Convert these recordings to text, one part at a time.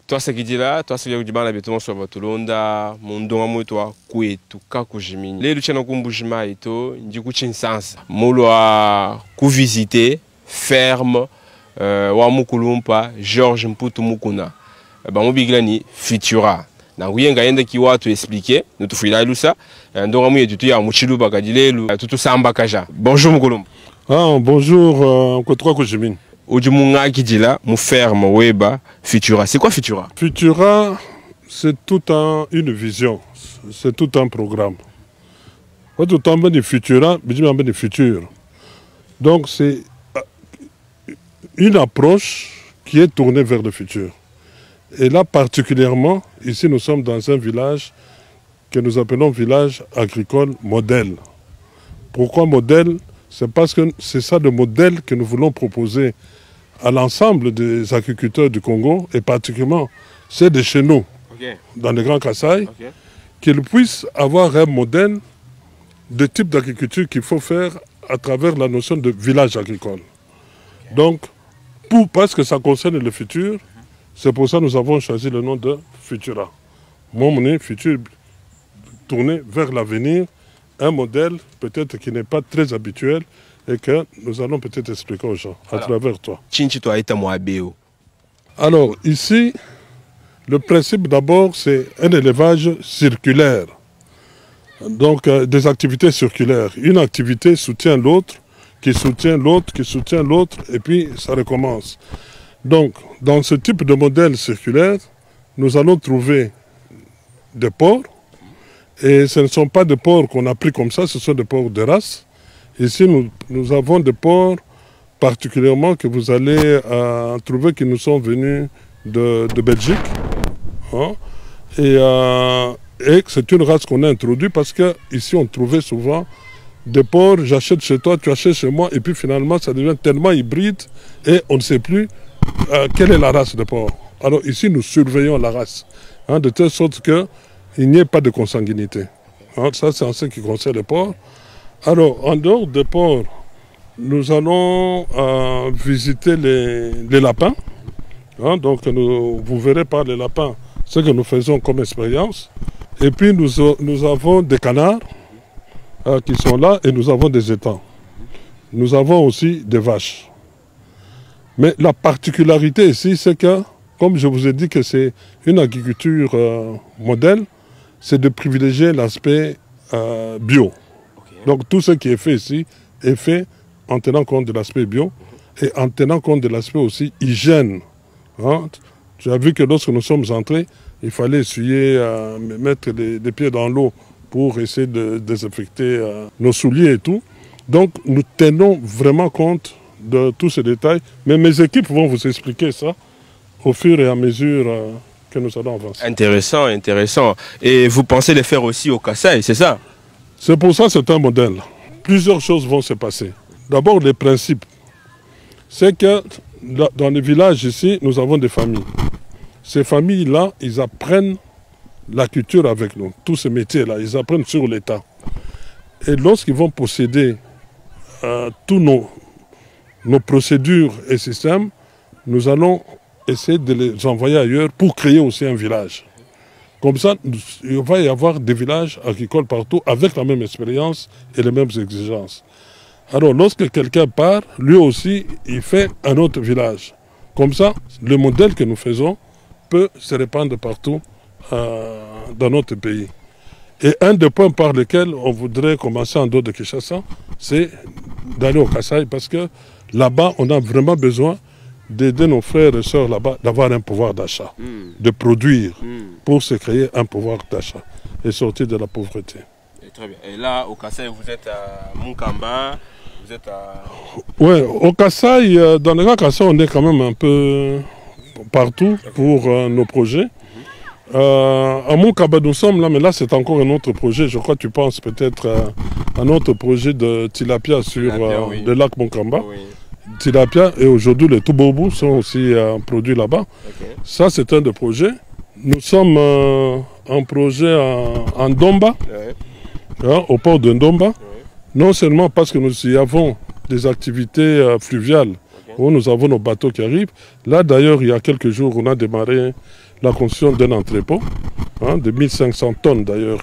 twasakidila twasakidibana beto so batulonda mundonga mwetwa kwetu kakujimini lelo chana kumbujima ito ndikuchinsansa mulwa kuvisiter ferme wa mukulumpa George Mputu Mukuna bamubigila ni Futura na kuyenga yenda ki watu expliquer nutufuila lusa ndonga mwe tutu ya muchiluba kadilelu tutu samba kaja. Bonjour Mukulumpa. Bonjour Kotwa Kujimini. Ujumunga kidila mu ferme weba Futura. C'est quoi Futura? Futura, c'est une vision, c'est tout un programme. Quand tu tombes du Futura, tu tombes du futur. Donc c'est une approche qui est tournée vers le futur. Et là particulièrement, ici nous sommes dans un village que nous appelons village agricole modèle. Pourquoi modèle? C'est parce que c'est ça le modèle que nous voulons proposer à l'ensemble des agriculteurs du Congo, et particulièrement ceux de chez nous, dans le Grand Kasaï, qu'ils puissent avoir un modèle de type d'agriculture qu'il faut faire à travers la notion de village agricole. Donc, parce que ça concerne le futur, c'est pour ça que nous avons choisi le nom de Futura. Mon futur tourné vers l'avenir, un modèle peut-être qui n'est pas très habituel et que nous allons peut-être expliquer aux gens à travers toi. Alors ici, le principe d'abord c'est un élevage circulaire. Donc des activités circulaires. Une activité soutient l'autre, qui soutient l'autre, qui soutient l'autre, et puis ça recommence. Donc dans ce type de modèle circulaire, nous allons trouver des porcs. Et ce ne sont pas des porcs qu'on a pris comme ça, ce sont des porcs de race. Ici, nous avons des porcs particulièrement que vous allez trouver qui nous sont venus de Belgique. Hein? Et c'est une race qu'on a introduite parce qu'ici, on trouvait souvent des porcs, j'achète chez toi, tu achètes chez moi, et puis finalement, ça devient tellement hybride et on ne sait plus quelle est la race de porc. Alors ici, nous surveillons la race, hein, de telle sorte que il n'y ait pas de consanguinité. Hein, ça, c'est en ce qui concerne les porcs. Alors, en dehors des porcs, nous allons visiter les lapins. Hein, donc, vous verrez par les lapins ce que nous faisons comme expérience. Et puis, nous avons des canards qui sont là et nous avons des étangs. Nous avons aussi des vaches. Mais la particularité ici, c'est que, comme je vous ai dit que c'est une agriculture modèle, c'est de privilégier l'aspect bio. Donc tout ce qui est fait ici est fait en tenant compte de l'aspect bio et en tenant compte de l'aspect aussi hygiène. Hein? Tu as vu que lorsque nous sommes entrés, il fallait essuyer, mettre les pieds dans l'eau pour essayer de désinfecter nos souliers et tout. Donc nous tenons vraiment compte de tous ces détails. Mais mes équipes vont vous expliquer ça au fur et à mesure que nous allons avancer. Intéressant, intéressant. Et vous pensez les faire aussi au Kasaï, c'est ça? C'est pour ça que c'est un modèle. Plusieurs choses vont se passer. D'abord, les principes. C'est que dans les villages ici, nous avons des familles. Ces familles-là, ils apprennent la culture avec nous. Tous ces métiers-là, ils apprennent sur l'État. Et lorsqu'ils vont posséder tous nos procédures et systèmes, nous allons essayer de les envoyer ailleurs pour créer aussi un village. Comme ça, il va y avoir des villages agricoles partout avec la même expérience et les mêmes exigences. Alors, lorsque quelqu'un part, lui aussi, il fait un autre village. Comme ça, le modèle que nous faisons peut se répandre partout dans notre pays. Et un des points par lesquels on voudrait commencer en dehors de Kinshasa, c'est d'aller au Kasaï parce que là-bas, on a vraiment besoin d'aider nos frères et sœurs là-bas, d'avoir un pouvoir d'achat, de produire pour se créer un pouvoir d'achat et sortir de la pauvreté. Et très bien. Et là, au Kasaï, vous êtes à Munkamba, vous êtes à... Oui, au Kasaï, dans le Grand Kasaï, on est quand même un peu partout pour nos projets. À Munkamba, nous sommes là, mais là, c'est encore un autre projet. Je crois que tu penses peut-être à un autre projet de tilapia sur le lac Munkamba. Oui. Tilapia et aujourd'hui les Toubobou sont aussi produits là-bas. Ça, c'est un des projets. Nous sommes en projet en Ndomba, hein, au port de Ndomba. Non seulement parce que nous y avons des activités fluviales où nous avons nos bateaux qui arrivent. Là, d'ailleurs, il y a quelques jours, on a démarré la construction d'un entrepôt de 1500 tonnes, d'ailleurs,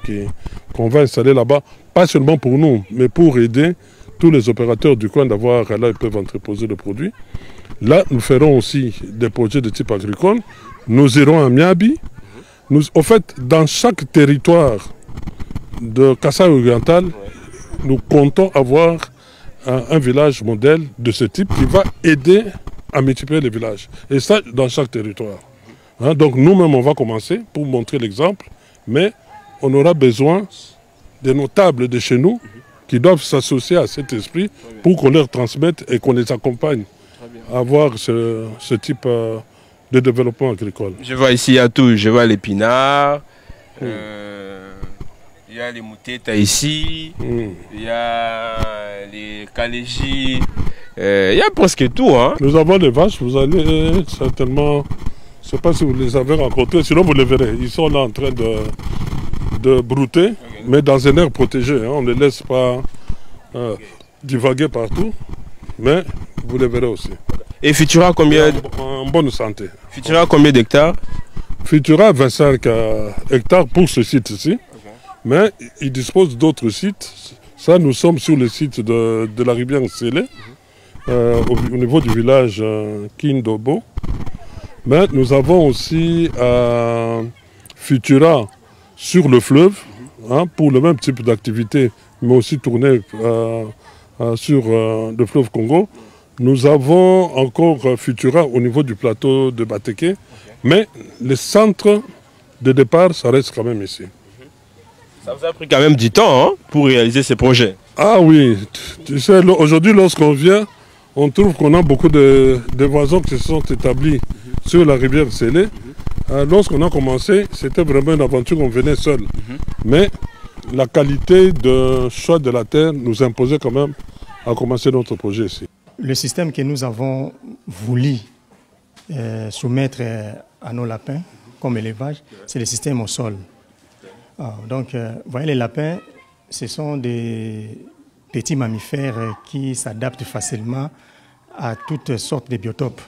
qu'on va installer là-bas, pas seulement pour nous, mais pour aider tous les opérateurs du coin d'avoir, là, ils peuvent entreposer le produit. Là, nous ferons aussi des projets de type agricole. Nous irons à Miabi. En fait, dans chaque territoire de Kasaï oriental, nous comptons avoir un village modèle de ce type qui va aider à multiplier les villages. Et ça, dans chaque territoire. Donc nous-mêmes, on va commencer pour montrer l'exemple, mais on aura besoin des notables de chez nous qui doivent s'associer à cet esprit pour qu'on leur transmette et qu'on les accompagne à avoir ce type de développement agricole. Je vois ici, il y a tout. Je vois l'épinard, il y a les mouteta ici, il y a les calégies, il y a presque tout. Nous avons des vaches, vous allez certainement, je ne sais pas si vous les avez rencontrées, sinon vous les verrez. Ils sont là en train de brouter, mais dans un air protégé. On ne les laisse pas divaguer partout, mais vous les verrez aussi. Et Futura, combien en bonne santé. Futura, combien d'hectares? Futura, 25 hectares pour ce site-ci. Mais il dispose d'autres sites. Ça, nous sommes sur le site de la rivière Nsélé, au niveau du village Kindobo. Mais nous avons aussi Futura sur le fleuve, pour le même type d'activité, mais aussi tourné sur le fleuve Congo. Nous avons encore Futura au niveau du plateau de Bateke, mais le centre de départ, ça reste quand même ici. Ça vous a pris quand même du temps pour réaliser ces projets. Ah oui, tu sais, aujourd'hui lorsqu'on vient, on trouve qu'on a beaucoup de voisins qui se sont établis sur la rivière Sélé. Lorsqu'on a commencé, c'était vraiment une aventure, on venait seul. Mais la qualité de choix de la terre nous imposait quand même à commencer notre projet ici. Le système que nous avons voulu soumettre à nos lapins comme élevage, c'est le système au sol. Donc, vous voyez, les lapins, ce sont des petits mammifères qui s'adaptent facilement à toutes sortes de biotopes.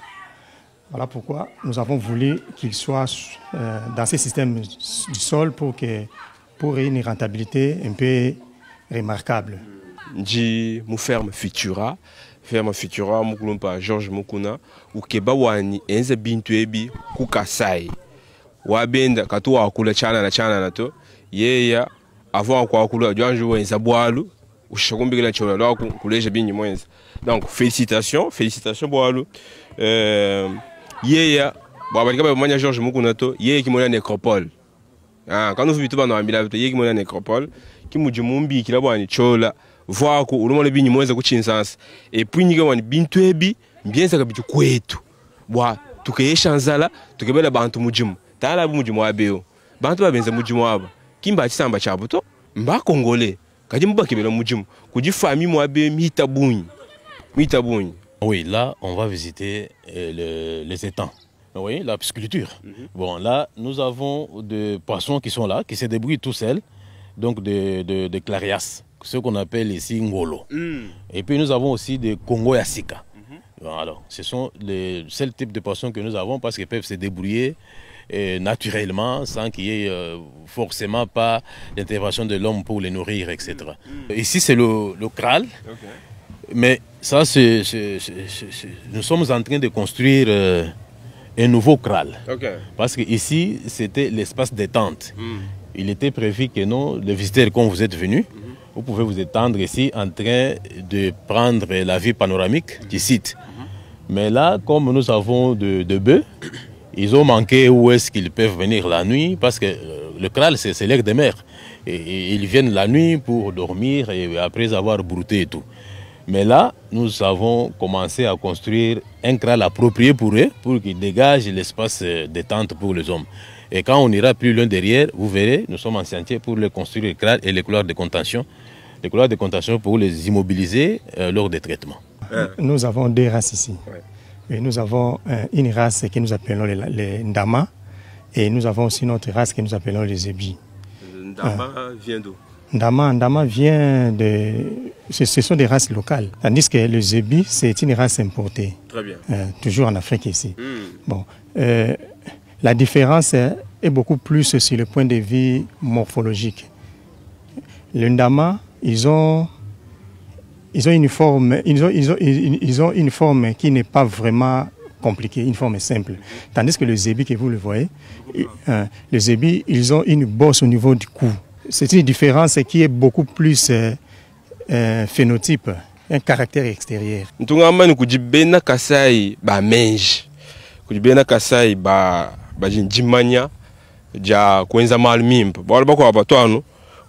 Voilà pourquoi nous avons voulu qu'ils soient dans ce système du sol pour une rentabilité un peu remarquable. Ndi ferme Futura mukulumpa George Mukuna ukeba wani enza bintu ebi kukasai wabenda katuwa akula chana na to yeya avant kwa akula jwanju wenza bwalu ushakumbikila chola lwa kuleja binyi mwenza. Donc félicitations bwalu yeya babalika bamanya George Mukuna to yeya kimona nécropole quand nous vitu bana ambila to yeya kimona nécropole kimujumumbi kila bwani chola voir ko ulimo le binyi mwenza kuchinsansa et puis niga wani bintu ebi mbienza kabitu kwetu bwa tukeyeshanzala tukebela bantu mujimu tala mujimu abeo bantu babenza mujimu aba kimba chisamba chabuto mba congolais kadi mubakebela mujimu kuji famille mo abe mitabunyi. Oui, là on va visiter les étangs. Oui, la pisciculture. Bon, là nous avons des poissons qui sont là, qui se débrouillent tout seuls, donc de clarias, ce qu'on appelle ici ngolo. Et puis nous avons aussi des Congo Yassika. Alors, ce sont les seuls types de poissons que nous avons parce qu'ils peuvent se débrouiller naturellement sans qu'il y ait forcément pas d'intervention de l'homme pour les nourrir, etc. Ici c'est le kraal, mais ça nous sommes en train de construire un nouveau kraal. Parce que ici c'était l'espace détente. Il était prévu que nous, les visiteurs, quand vous êtes venus, vous pouvez vous étendre ici en train de prendre la vue panoramique du site. Mais là, comme nous avons de bœufs, ils ont manqué où est-ce qu'ils peuvent venir la nuit, parce que le kraal, c'est l'air des mers. Et ils viennent la nuit pour dormir et après avoir brouté et tout. Mais là, nous avons commencé à construire un kraal approprié pour eux, pour qu'ils dégagent l'espace détente pour les hommes. Et quand on ira plus loin derrière, vous verrez, nous sommes en chantier pour le construire le kraal et les couloirs de contention. Les couloirs de contention pour les immobiliser lors des traitements. Nous avons deux races ici. Et nous avons une race que nous appelons les Ndama et nous avons aussi notre race que nous appelons les Ebi. Ndama vient d'où? Ndama vient ce sont des races locales. Tandis que le Zébi, c'est une race importée. Très bien. Toujours en Afrique ici. Bon, la différence est beaucoup plus sur le point de vue morphologique. Le Ndama, ils ont une forme qui n'est pas vraiment compliquée, une forme simple. Tandis que le Zébi, que vous le voyez, le Zébi, ils ont une bosse au niveau du cou. C'est une différence qui est beaucoup plus phénotype, un caractère extérieur. Ntungamani kujibena kasai ba menji. Kujibena kasai ba jimanya ja kwenza malmimpa. Bwala bako abatwano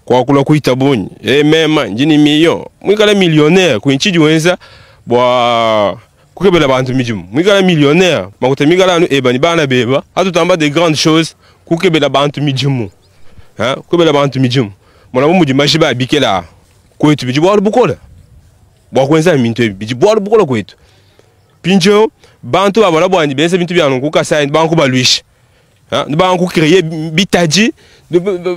kwa kula kuita bonyi. Mema njini million. Mwikala millionnaire kuinchiji wenza bwa kukebela bantu mijimu. Mwikala millionnaire makote migala anu ni bana beba. Hatu tamba de grandes choses kukebela bantu mijimu. Kukebela bantu mijimu. Mwana muji mashiba bikela kwetu biji bwala bukola. Bwa kwenza mintu biji bwala bukola kwetu. Pinjo bantu babala bwani bense bintu byano kukasa banku balwisha. Banku créer bitaji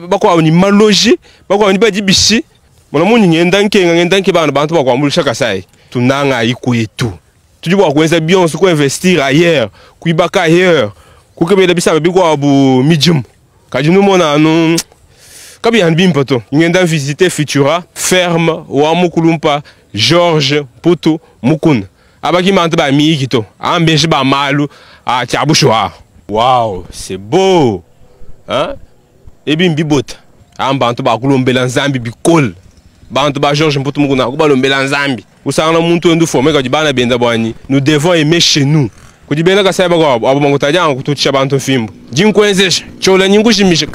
bako ni maloji bako ni baji bishi. Mwana munyi ngenda nkenga bantu bako amulisha kasai. Tunanga ikwetu. Tuji bwa kwenza bionse ko investir ailleurs, kuibaka ailleurs. Kukebela bisaba biko abu mijimu. Kajinu mona anu Kabi Yanbimpoto, ngenda visiter Futura, ferme, wa Mukulumpa, Georges, Poto, Mukun. Abaki manteba miikito, ambenje ba malu, a tiabushwa. Wow, c'est beau. Hein? Ebi mbibota. Ambanto ba kulombela nzambi bikol. Banto ba Georges Poto Mukuna, ku balombela nzambi. Usanga muntu ndu fome ka dibana benda bwani. Nous devons aimer chez nous. Kujibena ka saiba kwa abo mangutaja kututisha bantu fimbo. Jinkwenzesha, chola nyingushimisha.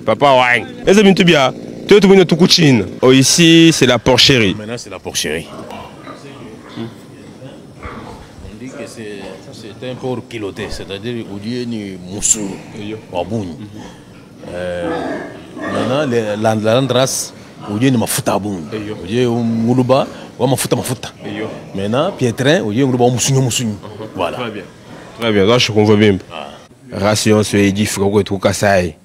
Papa wang. Eza bintu bia, tu es tout kuchina. Oh ici c'est la porcherie. Maintenant c'est la porcherie. On dit que c'est un porc kiloté, c'est-à-dire au lieu ni moussou, wabouni. Maintenant la race au lieu ni mafuta bouni. Au lieu muluba, wa mafuta. Maintenant pietrin au lieu muluba moussougno. Voilà. Très bien. Très bien, là je comprends bien. Ration se edif ko to kasai.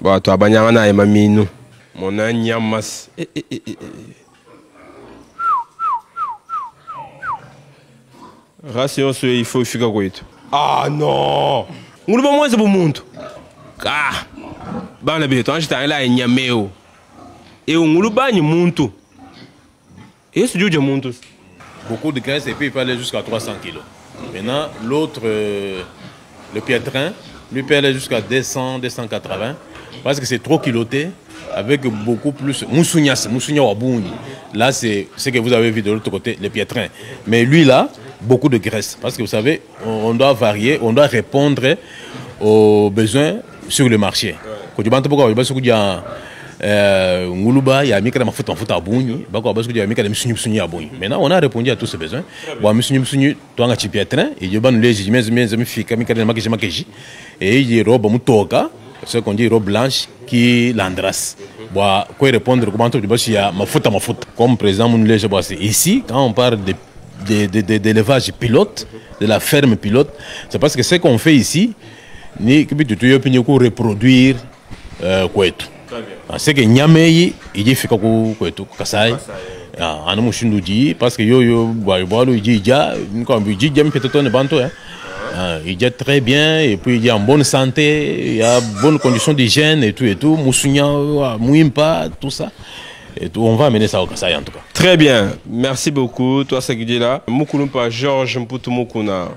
Ba to abanyanga na emaminu. Mona nyamas. Ration se il faut fica koito. Ah non. Nguluba mwanza bo muntu. Bana beto anjita ila nyameo. Nguluba ni muntu. Est-ce que muntu? Beaucoup de graisse et puis il peut aller jusqu'à 300 kg. Maintenant, l'autre, le pietrin, lui peut aller jusqu'à 200, 280. Parce que c'est trop kiloté, avec beaucoup plus. Moussounia wabouni. Là, c'est ce que vous avez vu de l'autre côté, le pietrin. Mais lui, là, beaucoup de graisse. Parce que vous savez, on doit varier, on doit répondre aux besoins sur le marché. Nguluba ya mika mafuta abunyi bako abasu ya mika msunyu abunyi. Maintenant on a répondu à tous ces besoins. Bon msunyu twanga chipiatrin et je ban les jimez fika mika na makeji et il robe mutoka ce qu'on dit robe blanche qui l'andras. Bon quoi répondre comment tu basi ya mafuta comme président mon lege bossé. Ici quand on parle d'élevage pilote, de la ferme pilote, c'est parce que ce qu'on fait ici ni que tu opinion pour reproduire kwetu. C'est que Nyamei, il fait quoi Kasai, en Mushindu dit, parce que yo, il dit, il dit très bien, et puis il est en bonne santé, il a bonnes conditions d'hygiène et tout, Moussounia, Mouimpa, tout ça. Et tout, on va amener ça au Kasai en tout cas. Très bien, merci beaucoup, toi Sagidi là. Mukulumpa Georges Mputu Mukuna.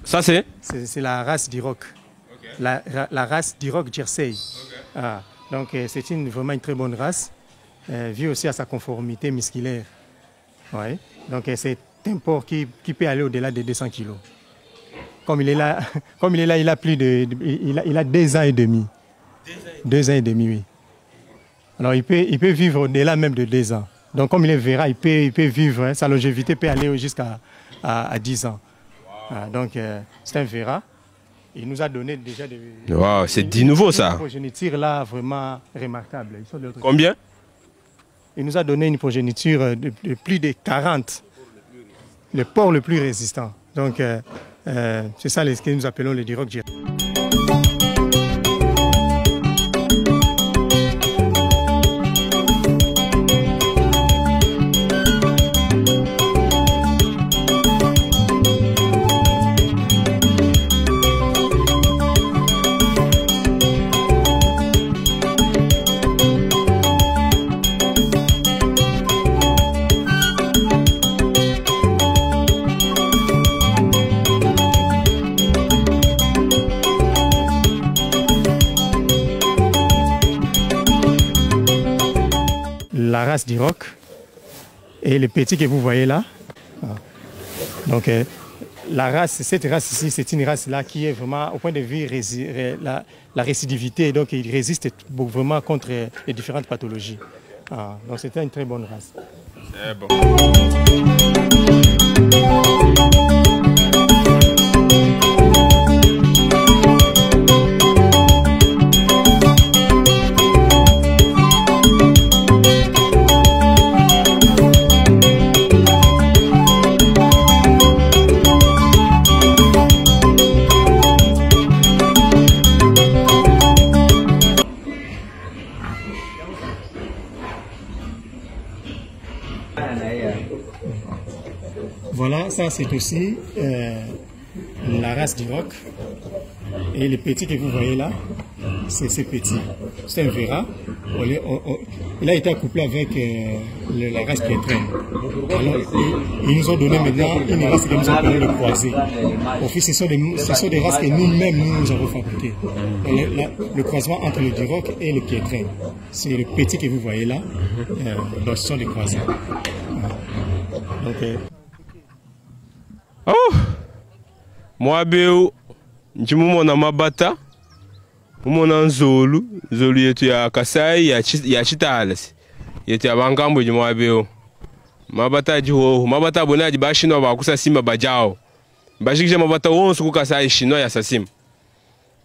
Ça c'est la race d'Iroc. Okay. La race d'Iroc Jersey. Okay. Donc c'est vraiment une très bonne race, vue aussi à sa conformité musculaire. Ouais. Donc c'est un porc qui peut aller au-delà de 200 kg. Comme il est là, il a plus de, il a 2 ans et demi. 2 ans et demi, oui. Alors il peut vivre au-delà même de 2 ans. Donc comme il est verra, il peut vivre, hein, sa longévité peut aller jusqu'à 10 ans. Donc, c'est un Vera. Il nous a donné déjà des... Wow, c'est dit nouveau ça. Une progéniture là vraiment remarquable. Combien? Il nous a donné une progéniture de plus de 40. Le porc le plus résistant. Donc, c'est ça ce que nous appelons le Duroc direct. La race Duroc et le petit que vous voyez là. Donc la race, cette race ici, c'est une race là qui est vraiment au point de vue la récidivité, donc il résiste vraiment contre les différentes pathologies. Donc c'était une très bonne race. C'est bon. Voilà, ça c'est aussi la race Duroc. Et le petit que vous voyez là, c'est ce petit. C'est un Vera. Il a été accouplé avec la race Pietrin. Alors, ils nous ont donné maintenant une race que nous appelons le croisé. Au fait, ce sont des races que nous-mêmes nous avons fabriquées. Le croisement entre le Duroc et le Pietrin. C'est le petit que vous voyez là. Donc, ce sont des croisés. Donc, oh, moi beo njimumona mabata mumona nzolu yetu ya Kasai ya Chitales yetu ya bangambo jimwa beo mabata jiho mabata bonaji bashino bakusa simba bajao bashikije mabata wonsu ku Kasai shino ya sasim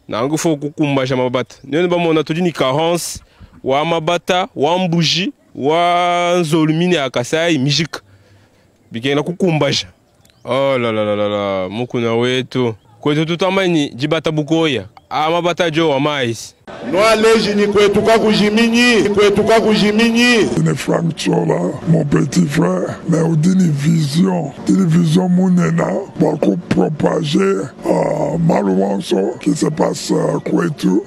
nangu fo kukumbasha mabata nene bamona tudini carence wa mabata wa mbuji wa nzolu mine ya Kasai mijik bikena kukumbasha. Oh la la la la la, mukuna wetu kwetu tutamani jibata bukoya amabata jo wa mais no aleji ni kwetu kwa kujiminyi ne Frank Chola mon petit frère mais on dit une vision munena pour propager malwanso qui se passe kwetu.